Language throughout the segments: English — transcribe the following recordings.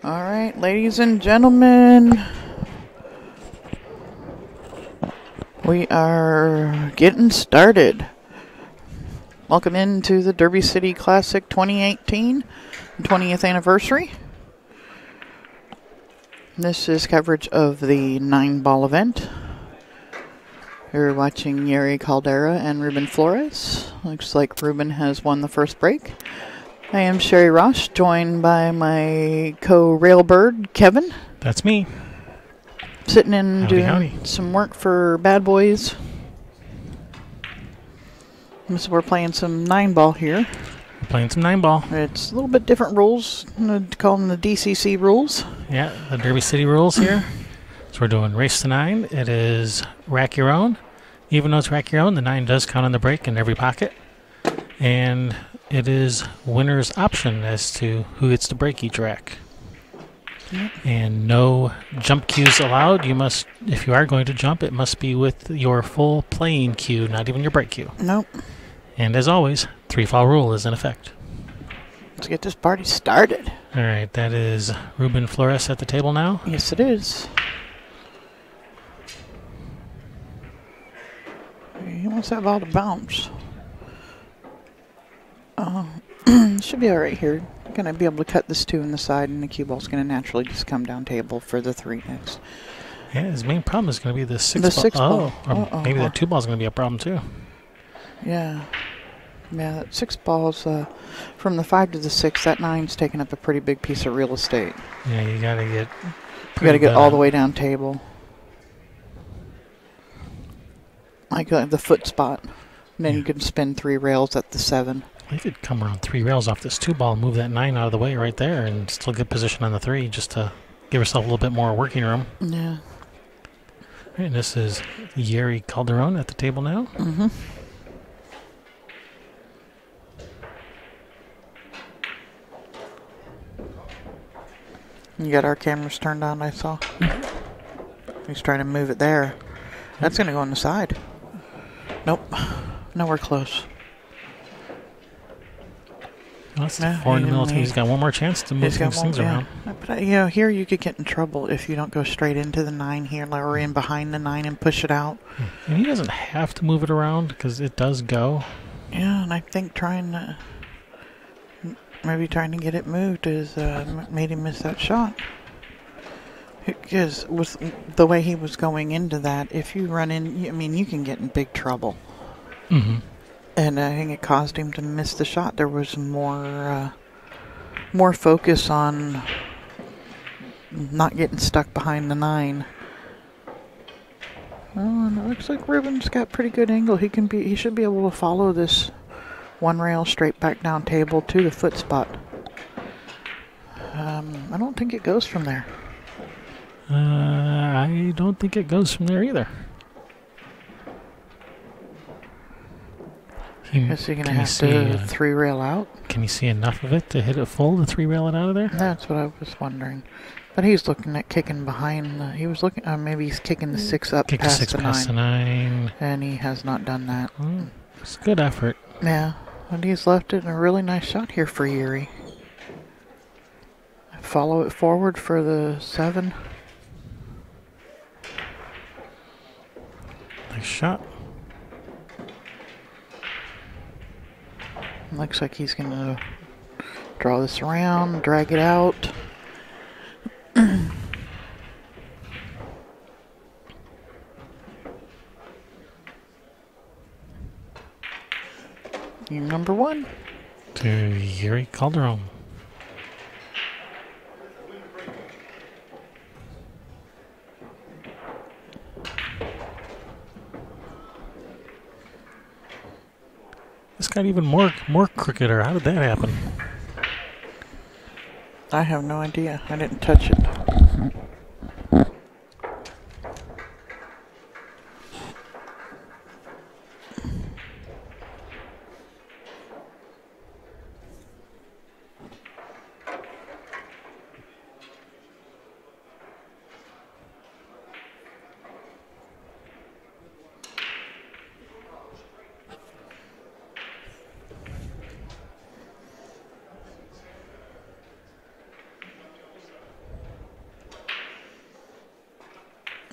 All right, ladies and gentlemen, we are getting started. Welcome into the Derby City Classic 2018 20th anniversary. This is coverage of the 9-ball event. You're watching Yerry Calderon and Ruben Flores. Looks like Ruben has won the first break. I am Sherry Ross, joined by my co-railbird, Kevin. That's me. Sitting in doing some work for Bad Boys. So we're playing some 9-ball here. We're playing some 9-ball. It's a little bit different rules. I'm going to call them the DCC rules. Yeah, the Derby City rules here. So we're doing race to 9. It is rack your own. Even though it's rack your own, the 9 does count on the break in every pocket. And it is winner's option as to who gets to break each rack. Yep. And no jump cues allowed. You must, if you are going to jump, it must be with your full playing cue, not even your break cue. Nope. And as always, 3-fall rule is in effect. Let's get this party started. All right, that is Ruben Flores at the table now. Yes, it is. He wants that ball to bounce. Should be all right here. Going to be able to cut this 2 in the side, and the cue ball's going to naturally just come down table for the 3 next. Yeah, his main problem is going to be the 6 the ball. 6 ball. Or maybe that 2 ball is going to be a problem too. Yeah. Yeah, that 6 balls, from the 5 to the 6, that 9's taking up a pretty big piece of real estate. Yeah, you got to get all the way down table. Like the foot spot. And then you can spin 3 rails at the 7. They could come around 3 rails off this 2 ball and move that 9 out of the way right there and still get position on the 3 just to give yourself a little bit more working room. Yeah. All right, and this is Yerry Calderon at the table now. Mm-hmm. You got our cameras turned on, I saw. He's trying to move it there. That's going to go on the side. Nope. Nowhere close. Well, that's the 4 in the middle. He's got one more chance to move things around. But, here you could get in trouble if you don't go straight into the 9 here, or in behind the 9 and push it out. And he doesn't have to move it around because it does go. Yeah, and I think maybe trying to get it moved is made him miss that shot. Because with the way he was going into that, if you run in, you can get in big trouble. Mm-hmm. And I think it caused him to miss the shot. There was more focus on not getting stuck behind the 9. Oh, and it looks like Ruben's got pretty good angle. He should be able to follow this 1 rail straight back down table to the foot spot. I don't think it goes from there. I don't think it goes from there either. Is he going to have to 3 rail out? Can you see enough of it to hit it full to 3 rail it out of there? That's what I was wondering. But he's looking at kicking behind. He was looking. Maybe he's kicking the 6 up past the 9. And he has not done that. It's a good effort. Yeah. And he's left it in a really nice shot here for Yerry. Follow it forward for the 7. Nice shot. Looks like he's going to draw this around, drag it out. You're number 1. To Yerry Calderon. This got even more crookeder. How did that happen? I have no idea. I didn't touch it.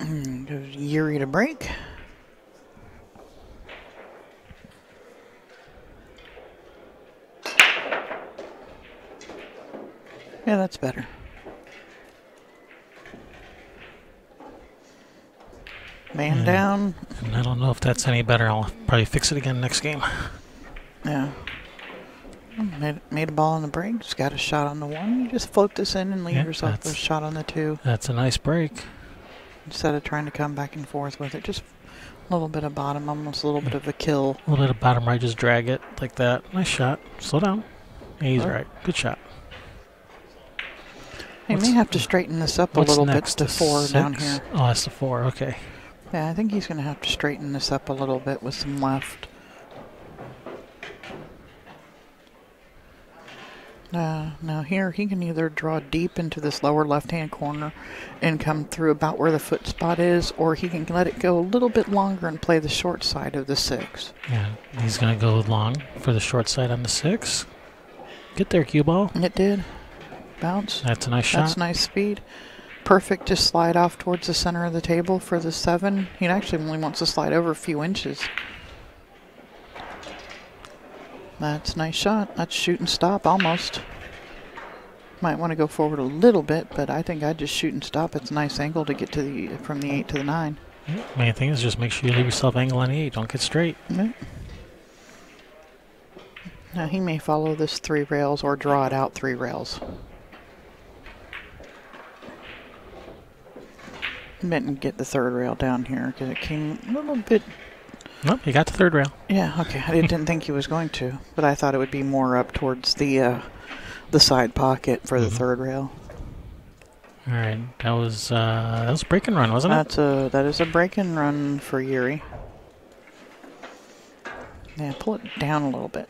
Goes Yerry to break. Yeah, that's better. Man down. And I don't know if that's any better. I'll probably fix it again next game. Yeah. Made a ball on the break. Just got a shot on the 1. You just float this in and leave yourself a shot on the 2. That's a nice break. Instead of trying to come back and forth with it, just a little bit of bottom, almost a little bit of a kill. A little bit of bottom right, just drag it like that. Nice shot. Slow down. Yeah, he's right. Good shot. You may have to straighten this up a little bit to 4 down here. Oh, that's the 4. Okay. Yeah, I think he's going to have to straighten this up a little bit with some left. Now here he can either draw deep into this lower left-hand corner and come through about where the foot spot is, or he can let it go a little bit longer and play the short side of the 6. Yeah, he's going to go long for the short side on the 6. Get there, cue ball. It did. Bounce. That's a nice shot. That's nice speed. Perfect to slide off towards the center of the table for the 7. He actually only wants to slide over a few inches. That's a nice shot. That's shoot and stop almost. Might want to go forward a little bit, but I think I'd just shoot and stop. It's a nice angle to get to from the 8 to the 9. Yeah, main thing is just make sure you leave yourself angle on the 8. Don't get straight. Yeah. Now he may follow this 3 rails or draw it out 3 rails. Didn't get the 3rd rail down here because it came a little bit. Nope, he got the 3rd rail. Yeah, okay. I didn't think he was going to, but I thought it would be more up towards the side pocket for the 3rd rail. All right, that was a break and run, wasn't it? That is a break and run for Yerry. Yeah, pull it down a little bit.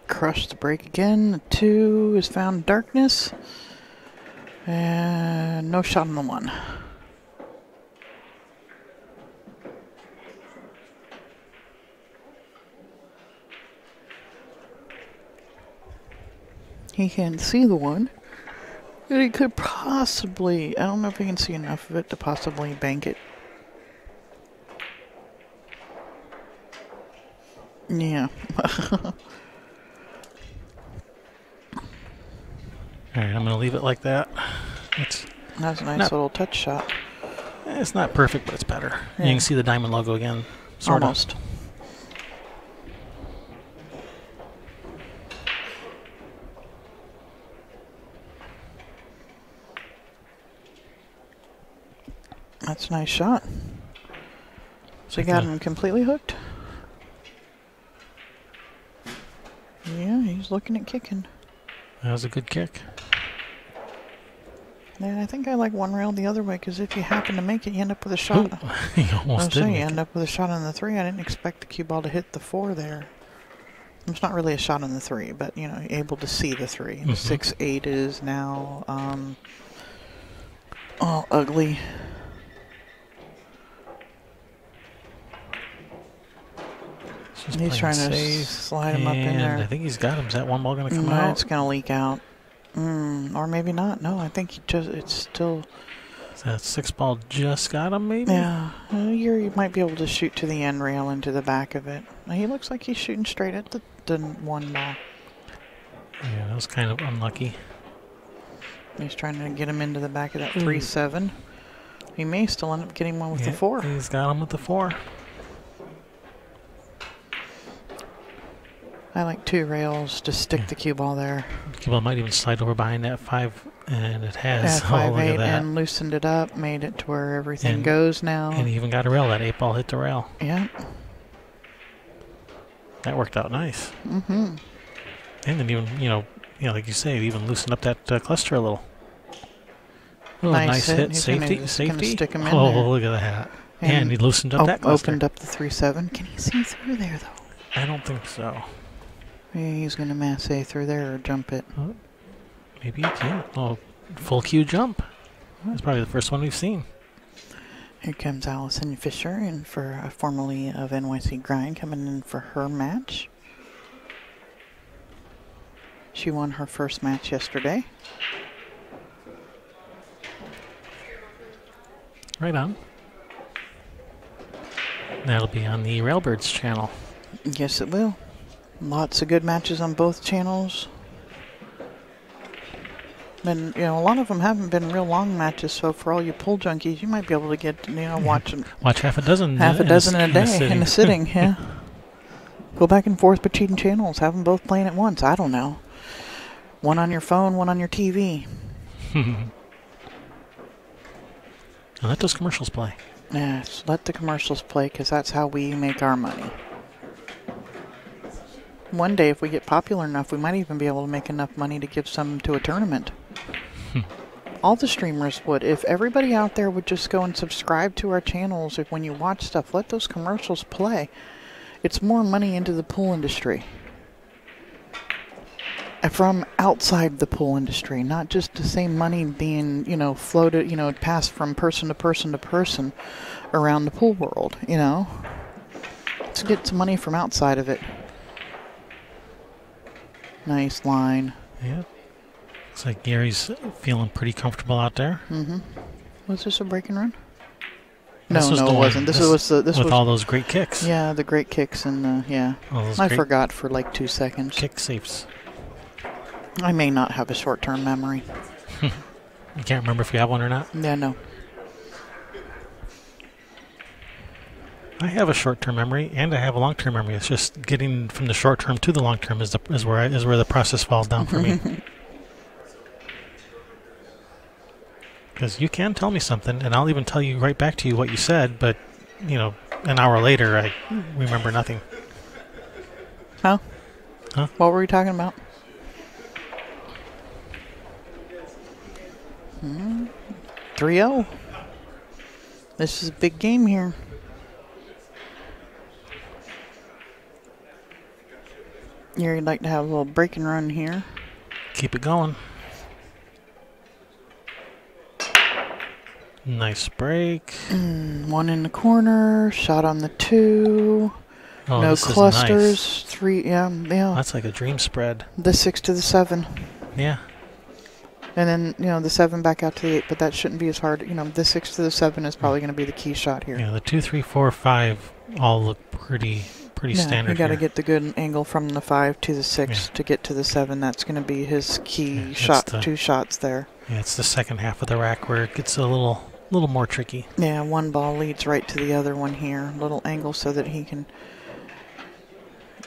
Crush the break again. The 2 is found darkness. And no shot on the 1. He can see the 1. But he could possibly, I don't know if he can see enough of it to possibly bank it. Yeah. All right, I'm going to leave it like that. That's a nice little touch shot. It's not perfect, but it's better. Yeah. You can see the diamond logo again. Almost. That's a nice shot. So you got him completely hooked? Yeah, he's looking at kicking. That was a good kick. Yeah, I think I like 1 rail the other way, because if you happen to make it, you end up with a shot. He almost did. You end up with a shot on the 3. I didn't expect the cue ball to hit the 4 there. It's not really a shot on the 3, but, you know, able to see the 3. 6-8 is now all ugly. He's trying to slide him up in there. I think he's got him. Is that 1 ball going to come No, out? it's going to leak out. Or maybe not. No, I think it's still... Is that 6 ball just got him, maybe? Yeah. You might be able to shoot to the end rail into the back of it. He looks like he's shooting straight at the 1 ball. Yeah, that was kind of unlucky. He's trying to get him into the back of that 3-7. He may still end up getting one with the 4. He's got him with the 4. I like 2 rails to stick the cue ball there. Cue ball might even slide over behind that 5, and it has. Yeah, Oh, look at 5-8 that. and loosened it up, made it to where everything goes now. And he even got a rail. That 8 ball hit the rail. Yeah. That worked out nice. Mm-hmm. And then even, like you say, even loosened up that cluster a little. Oh, Nice hit. He's Safety. gonna Safety. stick him in Oh, there. look at that. And he loosened up that cluster. Opened up the 3-7. Can he see through there, though? I don't think so. Maybe he's going to masse through there or jump it. Oh, maybe he can. Oh, full cue jump. That's probably the first one we've seen. Here comes Allison Fisher, and formerly of NYC Grind, coming in for her match. She won her first match yesterday. Right on. That'll be on the Railbirds channel. Yes, it will. Lots of good matches on both channels. And, a lot of them haven't been real long matches, so for all you pool junkies, you might be able to get, watch them. Watch half a dozen. Half a dozen in a day, in a sitting, yeah. Go back and forth between channels. Have them both playing at once. I don't know. One on your phone, one on your TV. Let those commercials play. Yes, let the commercials play, because that's how we make our money. One day, if we get popular enough, we might even be able to make enough money to give some to a tournament. All the streamers would. If everybody out there would just go and subscribe to our channels, if when you watch stuff, let those commercials play. It's more money into the pool industry. From outside the pool industry, not just the same money being, floated, passed from person to person to person around the pool world, Let's get some money from outside of it. Nice line. Yeah. Looks like Gary's feeling pretty comfortable out there. Mm-hmm. Was this a break and run? No, it wasn't. This was all those great kicks. Yeah, the great kicks and I forgot for like 2 seconds. Kick safes. I may not have a short-term memory. You can't remember if you have one or not? Yeah, no. I have a short-term memory and I have a long-term memory. It's just getting from the short-term to the long-term is where the process falls down for me. Because you can tell me something, and I'll even tell you right back to you what you said, but an hour later I remember nothing. Huh? Huh? What were we talking about? 3-0. This is a big game here. You'd like to have a little break and run here. Keep it going. Nice break. One in the corner. Shot on the 2. Oh, no clusters. Nice. 3. Yeah. That's like a dream spread. The 6 to the 7. Yeah. And then, the 7 back out to the 8, but that shouldn't be as hard. The 6 to the 7 is probably going to be the key shot here. Yeah, the 2, 3, 4, 5 all look pretty standard. You got to get the good angle from the 5 to the 6 to get to the 7. That's going to be his key shot. 2 shots there. Yeah, it's the second half of the rack where it gets a little more tricky. Yeah, one ball leads right to the other one here. Little angle so that he can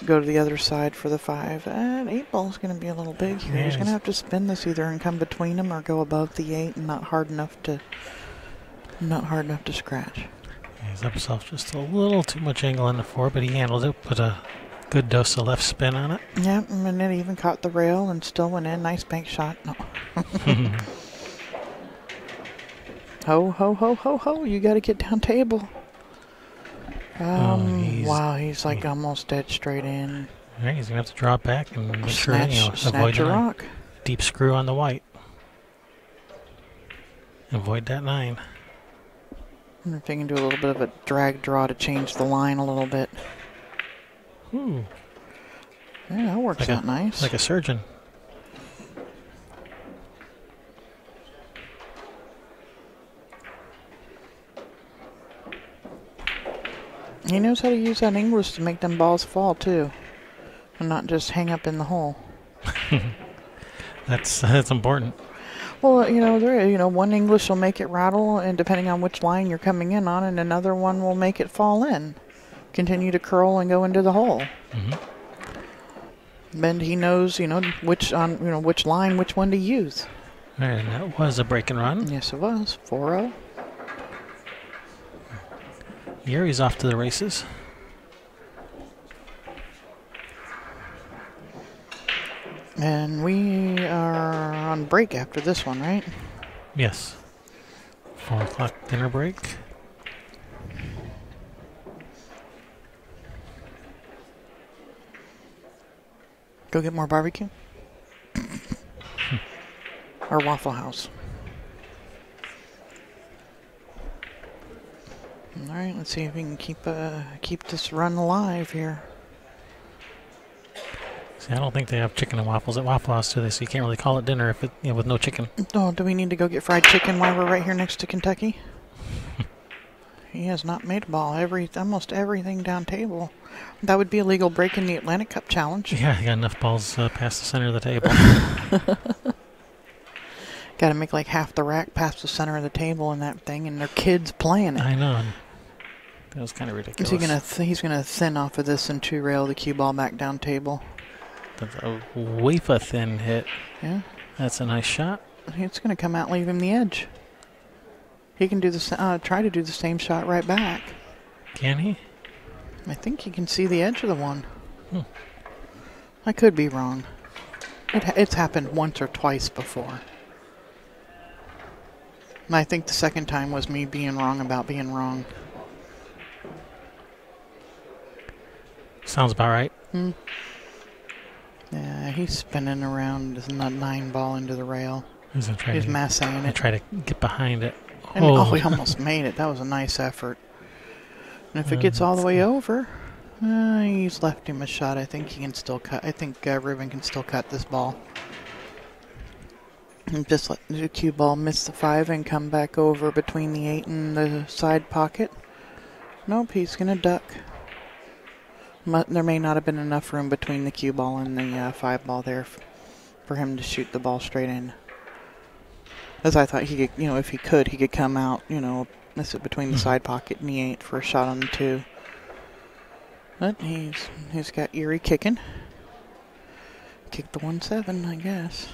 go to the other side for the 5. That 8 ball is going to be a little big here. Yeah, he's going to have to spin this either and come between them or go above the 8 and not hard enough to scratch. Yeah, he's up himself just a little too much angle in the 4, but he handled it. Put a good dose of left spin on it. Yeah, and it even caught the rail and still went in. Nice bank shot. No. Ho, ho, ho, ho, ho. You got to get down table. Wow, he's like almost dead straight in. All right, he's going to have to draw it back and make sure avoid a rock. Deep screw on the white. Avoid that 9. I wonder if they can do a little bit of a drag draw to change the line a little bit. Ooh. Yeah, that works out nice. Like a surgeon. He knows how to use that English to make them balls fall, too. And not just hang up in the hole. That's important. Well, one English will make it rattle, and depending on which line you're coming in on, and another one will make it fall in. Continue to curl and go into the hole. Mm-hmm. And he knows, which line, which one to use. And that was a break and run. Yes, it was. 4-0. Yerry's off to the races. And we are on break after this one, right? Yes. 4 o'clock dinner break. Go get more barbecue? Or Waffle House? All right, let's see if we can keep this run alive here. See, I don't think they have chicken and waffles at Waffle House, do they? So you can't really call it dinner if with no chicken. Oh, do we need to go get fried chicken while we're right here next to Kentucky? He has not made a ball. Almost everything down table. That would be a legal break in the Atlantic Cup Challenge. Yeah, you got enough balls past the center of the table. Got to make like half the rack past the center of the table in that thing, and their kids playing it. I know. That was kind of ridiculous. He's gonna thin off of this and two-rail the cue ball back down table. That's a wafer thin hit. Yeah. That's a nice shot. It's gonna come out and leave him the edge. He can do try to do the same shot right back. Can he? I think he can see the edge of the one. I could be wrong. It's happened once or twice before. And I think the second time was me being wrong about being wrong. Sounds about right. Yeah, he's spinning around the 9 ball into the rail. He's massing it. Try to get behind it. And, he almost made it. That was a nice effort. And if it gets all the way over, he's left him a shot. I think he can still cut. I think Ruben can still cut this ball. And just let the cue ball miss the 5 and come back over between the 8 and the side pocket. Nope, he's going to duck. There may not have been enough room between the cue ball and the 5 ball there for him to shoot the ball straight in. As I thought he could, if he could come out, miss it between the side pocket and the 8 for a shot on the 2. But he's got Yerry kicking. Kicked the 1-7, I guess.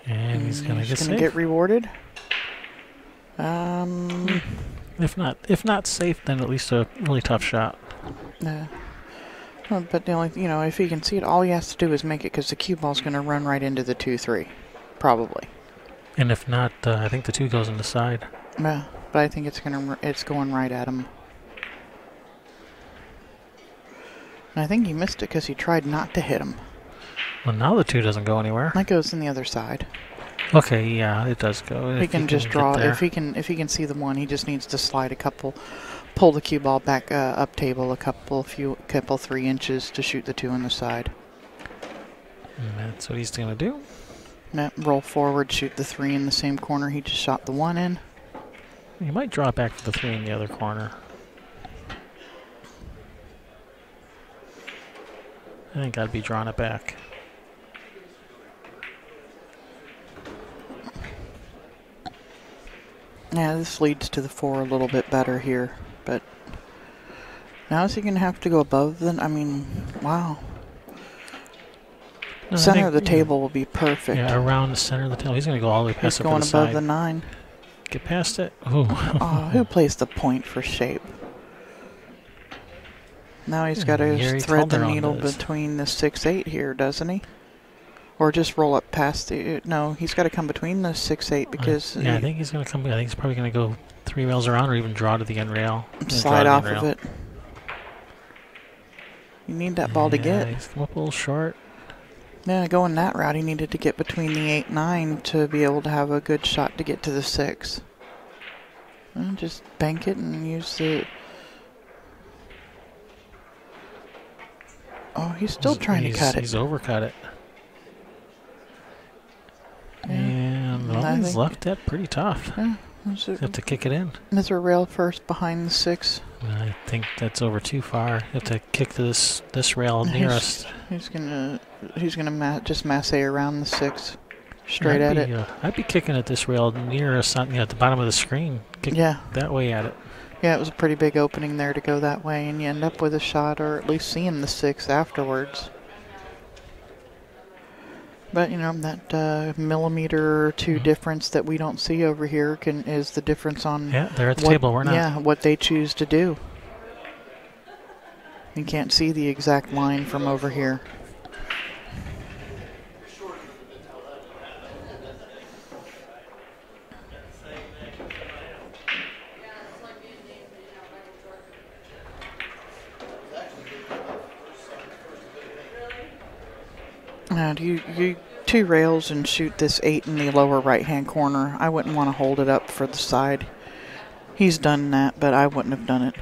And he's going to get rewarded. If not safe, then at least a really tough shot. Yeah. Well, but the only, if he can see it, all he has to do is make it because the cue ball's going to run right into the 2-3, probably. And if not, I think the 2 goes in the side. Yeah, but I think it's going right at him. And I think he missed it because he tried not to hit him. Well, now the 2 doesn't go anywhere. That goes in the other side. Okay, yeah, it does go. He can just draw. If he can see the 1, he just needs to slide pull the cue ball back up table a couple 3 inches to shoot the 2 on the side. And that's what he's gonna do. Roll forward, shoot the 3 in the same corner he just shot the 1 in. He might draw back for the 3 in the other corner. I think I'd be drawing it back. Yeah, this leads to the 4 a little bit better here, but now is he going to have to go above the? Wow. No, center of the table will be perfect. Yeah, around the center of the table. He's going to go all the way past it for the side. He's going above the 9. Get past it. Ooh. Who plays the point for shape? Now he's got to Yerry thread the Calderon needle does. between the 6-8 here, doesn't he? Or just roll up past the... No, he's got to come between the 6-8 because... I think he's going to come... I think he's probably going to go 3 rails around or even draw to the end rail. Slide off of it. You need that ball to get. He's come up a little short. Yeah, going that route, he needed to get between the 8-9 to be able to have a good shot to get to the 6. And just bank it and use the... Oh, he's still trying to cut it. He's overcut it. Yeah. And he's left that pretty tough. Yeah. You have to kick it in. Is there a rail first behind the 6? I think that's over too far. You have to kick to this rail nearest. He's gonna just masse around the 6. straight at it. I'd be kicking at this rail near us, at the bottom of the screen. Kick that way at it. Yeah, it was a pretty big opening there to go that way, and you end up with a shot, or at least seeing the 6 afterwards. But, that millimeter or two difference that we don't see over here is the difference on... Yeah, they're at the table. We're not. Yeah, what they choose to do. You can't see the exact line from over here. Now, do you two rails and shoot this 8 in the lower right-hand corner? I wouldn't want to hold it up for the side. He's done that, but I wouldn't have done it.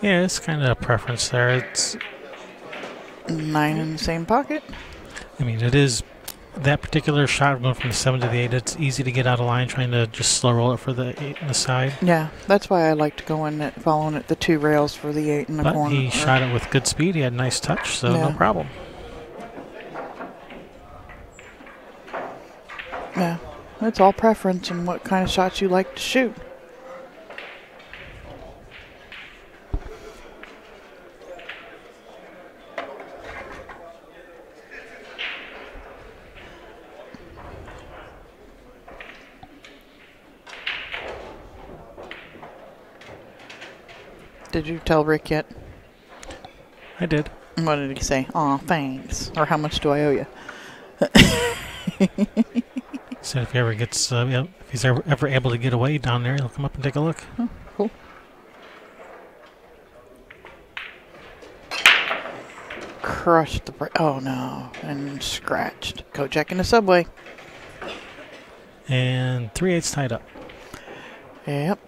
Yeah, it's kind of a preference there. It's 9 in the same pocket. I mean, it is that particular shot going from the 7 to the 8. It's easy to get out of line trying to just slow roll it for the 8 in the side. Yeah, that's why I liked going following it the 2 rails for the 8 in the corner. But he shot it with good speed. He had a nice touch, so no problem. Yeah, it's all preference and what kind of shots you like to shoot. Did you tell Rick yet? I did. What did he say? Aw, thanks. Or how much do I owe you? So if he ever gets, if he's ever able to get away down there, he'll come up and take a look. Oh, cool. Crushed the brake. Oh no, and scratched. Go check in the subway. And 3/8 tied up. Yep.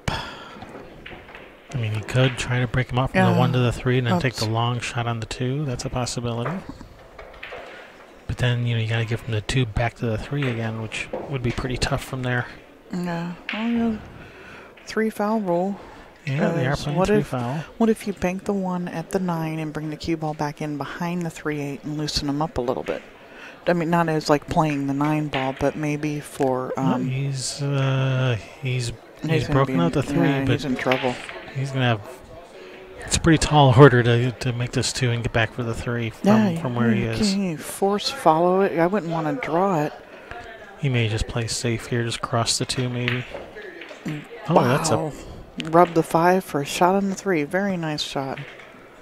I mean, he could try to break him off from the 1 to the 3 and then take the long shot on the 2. That's a possibility. But then, you got to get from the 2 back to the 3 again, which would be pretty tough from there. Yeah. Well, 3 foul rule. Yeah, they are playing 3 foul. What if you bank the 1 at the 9 and bring the cue ball back in behind the 3/8 and loosen them up a little bit? I mean, not as like playing the 9 ball, but maybe for... he's broken out the 3, but he's in trouble. He's going to have... It's a pretty tall order to make this 2 and get back for the 3 from where he is. Can you force follow it? I wouldn't want to draw it. He may just play safe here, just cross the 2 maybe. Oh, wow. That's a... Rub the 5 for a shot on the 3. Very nice shot.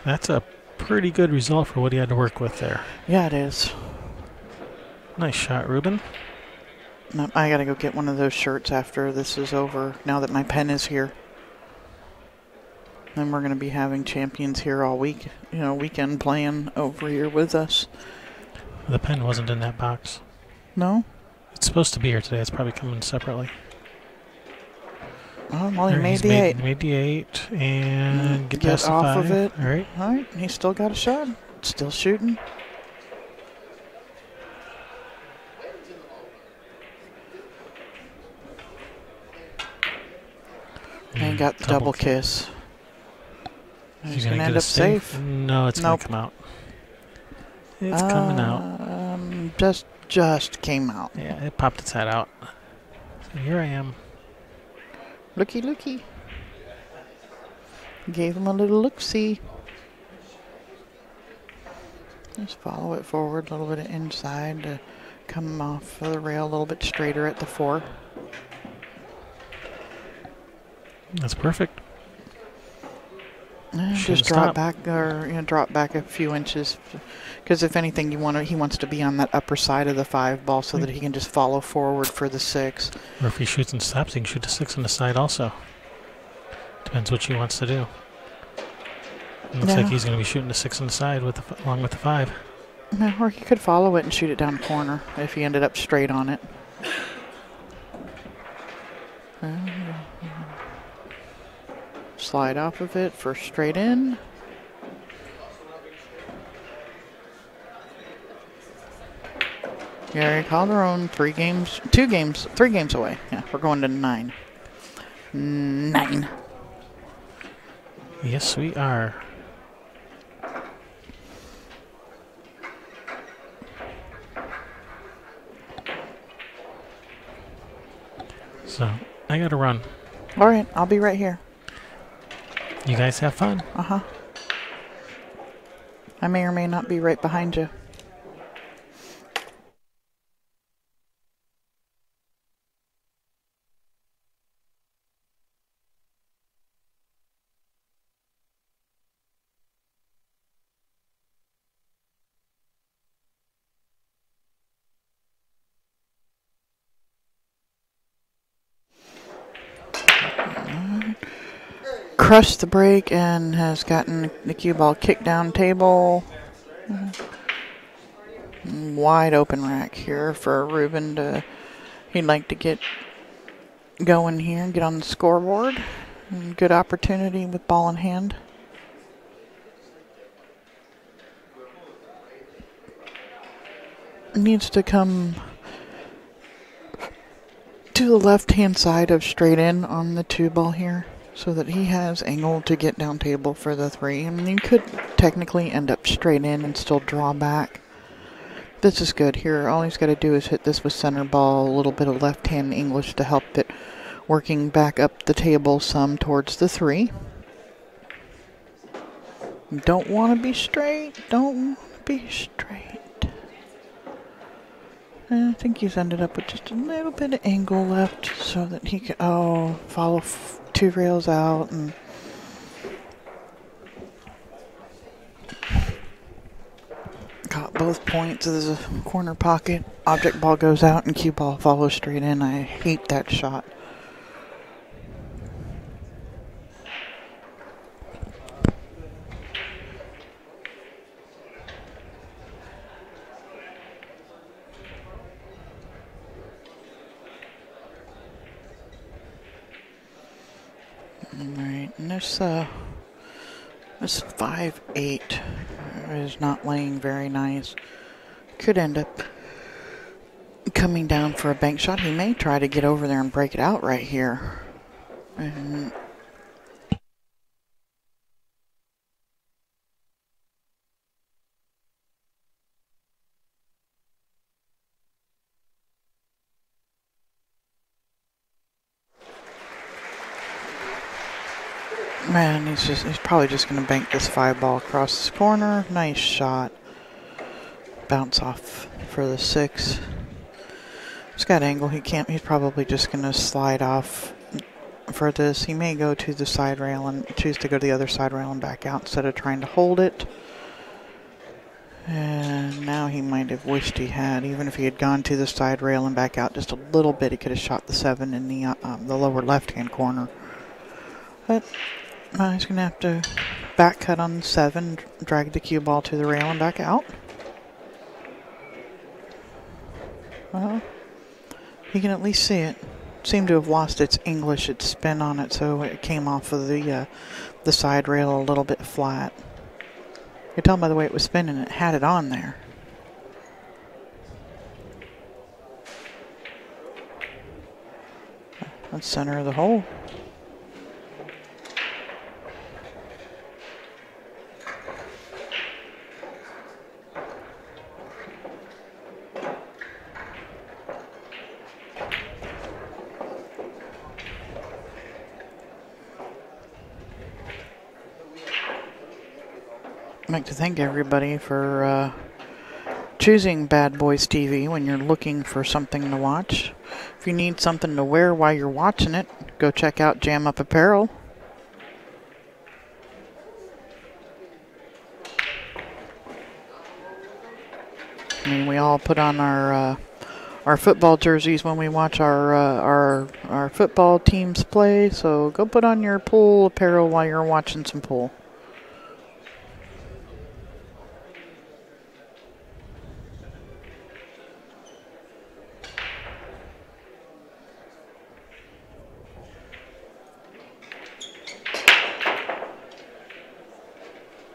That's a pretty good result for what he had to work with there. Yeah, it is. Nice shot, Ruben. No, I got to go get one of those shirts after this is over, now that my pen is here. Then we're going to be having champions here all week, weekend playing over here with us. The pen wasn't in that box. No? It's supposed to be here today. It's probably coming separately. Oh, well, he made the 8. He made the 8 and get past the off 5. of it. All right. All right. He still got a shot. Still shooting. And got the double kiss. He's going to end up safe. No, it's going to come out. It's coming out. Just came out. Yeah, it popped its head out. So here I am. Looky, looky. Gave him a little look-see. Just follow it forward, a little bit of inside to come off of the rail a little bit straighter at the 4. That's perfect. Just drop back, or drop back a few inches, because if anything, he wants to be on that upper side of the 5 ball so that he can just follow forward for the 6. Or if he shoots and stops, he can shoot the 6 on the side also. Depends what he wants to do. It looks like he's going to be shooting the 6 on the side along with the 5. Yeah, or he could follow it and shoot it down the corner if he ended up straight on it. Slide off of it for straight in. Yerry Calderon, 3 games away. Yeah, we're going to 9. 9. Yes, we are. So I gotta run. All right, I'll be right here. You guys have fun. Uh-huh. I may or may not be right behind you. Crushed the break and has gotten the cue ball kicked down table. Wide open rack here for Ruben to. He'd like to get going here and get on the scoreboard. And good opportunity with ball in hand. Needs to come to the left-hand side of straight in on the 2 ball here, so that he has angle to get down table for the 3. I mean, you could technically end up straight in and still draw back. This is good here. All he's got to do is hit this with center ball, a little bit of left-hand English to help it, working back up the table some towards the 3. Don't want to be straight. Don't want to be straight. I think he's ended up with just a little bit of angle left so that he can, follow 2 rails out and got both points. There's a corner pocket. Object ball goes out and cue ball follows straight in. I hate that shot. Alright, and this 5-8 is not laying very nice. Could end up coming down for a bank shot. He may try to get over there and break it out right here. And man, he's probably just going to bank this 5 ball across this corner. Nice shot. Bounce off for the 6. He's got angle. He's probably just going to slide off for this. He may go to the side rail and choose to go to the other side rail and back out instead of trying to hold it. And now he might have wished he had. Even if he had gone to the side rail and back out just a little bit, he could have shot the 7 in the lower left-hand corner. But he's going to have to back cut on the 7, drag the cue ball to the rail and back out. Well, you can at least see it. Seemed to have lost its English, its spin on it, so it came off of the side rail a little bit flat. You can tell by the way it was spinning, it had it on there. That's center of the hole. I'd like to thank everybody for choosing Bad Boys TV when you're looking for something to watch. If you need something to wear while you're watching it, go check out Jam Up Apparel. I mean, we all put on our football jerseys when we watch our football teams play, so go put on your pool apparel while you're watching some pool.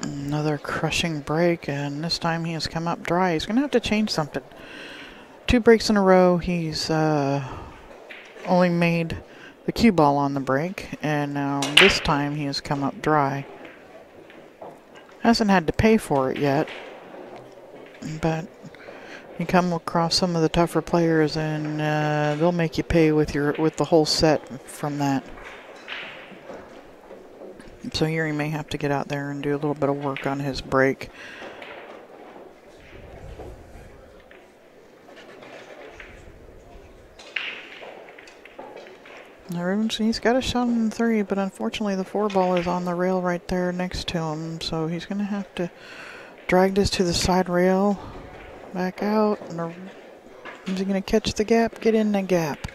Another crushing break, and this time he has come up dry. He's going to have to change something. 2 breaks in a row, he's only made the cue ball on the break, and now this time he has come up dry. Hasn't had to pay for it yet, but You come across some of the tougher players, and they'll make you pay with the whole set from that. So Yerry may have to get out there and do a little bit of work on his break. Now he's got a shot on the 3, but unfortunately the 4 ball is on the rail right there next to him, so he's going to have to drag this to the side rail, back out, and is he going to catch the gap? Get in the gap.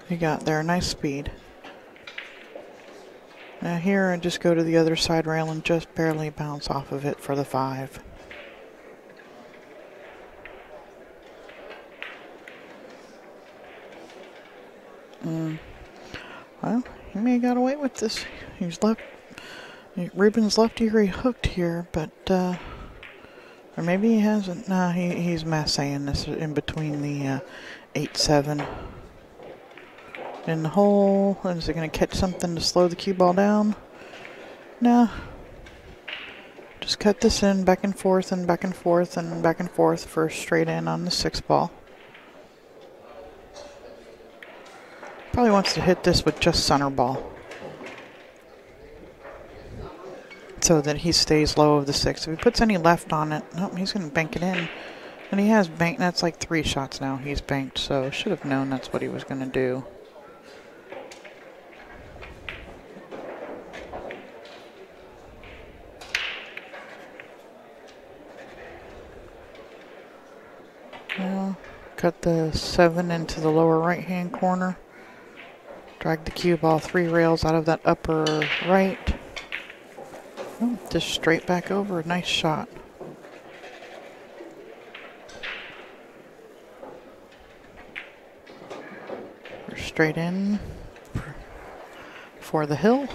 He got there. Nice speed. Now here, I just go to the other side rail and just barely bounce off of it for the 5. Well, he may have got away with this. Ruben's left Yerry hooked here, but, or maybe he hasn't. Nah, he's massaying this in between the 8-7. In the hole. Is he going to catch something to slow the cue ball down? No. Just cut this in back and forth and back and forth and back and forth for a straight in on the 6 ball. Probably wants to hit this with just center ball, so that he stays low of the 6. If he puts any left on it, nope, he's going to bank it in. And he has banked. That's like 3 shots now he's banked, so should have known that's what he was going to do. Well, cut the 7 into the lower right-hand corner. Drag the cue ball 3 rails out of that upper right. Oh, just straight back over. Nice shot. We're straight in for the hill.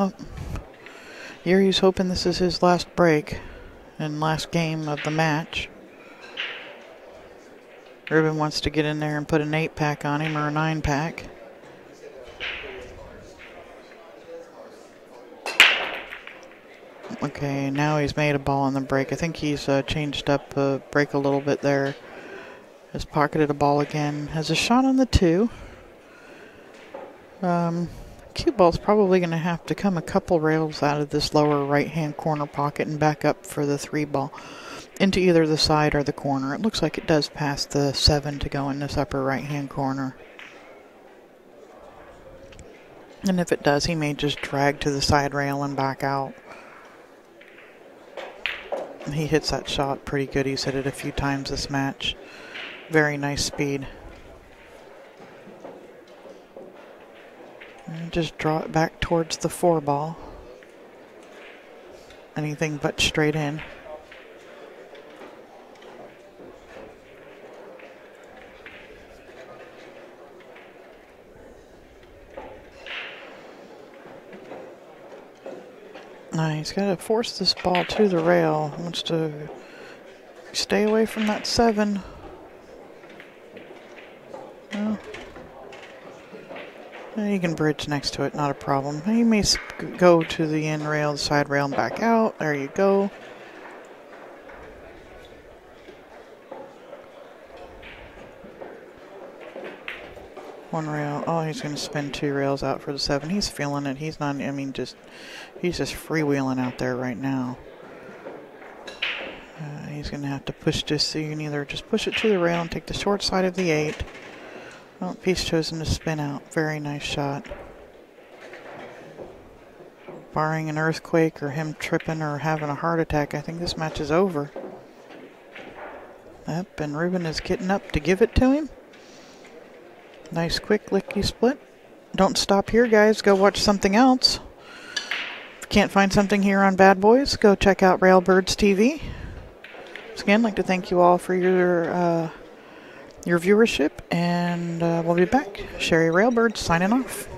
Oh, Yerry's hoping this is his last break and last game of the match. Ruben wants to get in there and put an 8-pack on him or a 9-pack. Okay, now he's made a ball on the break. I think he's changed up the break a little bit there. Has pocketed a ball again. Has a shot on the 2. Cue ball's probably going to have to come a couple rails out of this lower right-hand corner pocket and back up for the 3 ball into either the side or the corner. It looks like it does pass the 7 to go in this upper right-hand corner. And if it does, he may just drag to the side rail and back out. He hits that shot pretty good. He's hit it a few times this match. Very nice speed. And just draw it back towards the 4 ball. Anything but straight in. He's got to force this ball to the rail. He wants to stay away from that 7. Well, he can bridge next to it, not a problem. He may go to the end rail, the side rail, and back out. There you go. One rail. Oh, he's going to spin 2 rails out for the 7. He's feeling it. He's not, I mean, he's just freewheeling out there right now. He's going to have to push this, so you can either just push it to the rail and take the short side of the 8. Well, he's chosen to spin out. Very nice shot. Barring an earthquake or him tripping or having a heart attack, I think this match is over. Yep, and Ruben is getting up to give it to him. Nice quick licky split. Don't stop here, guys. Go watch something else. If you can't find something here on Bad Boys, go check out Railbirds TV. So again, I'd like to thank you all for your viewership, and we'll be back. Sherry Railbird signing off.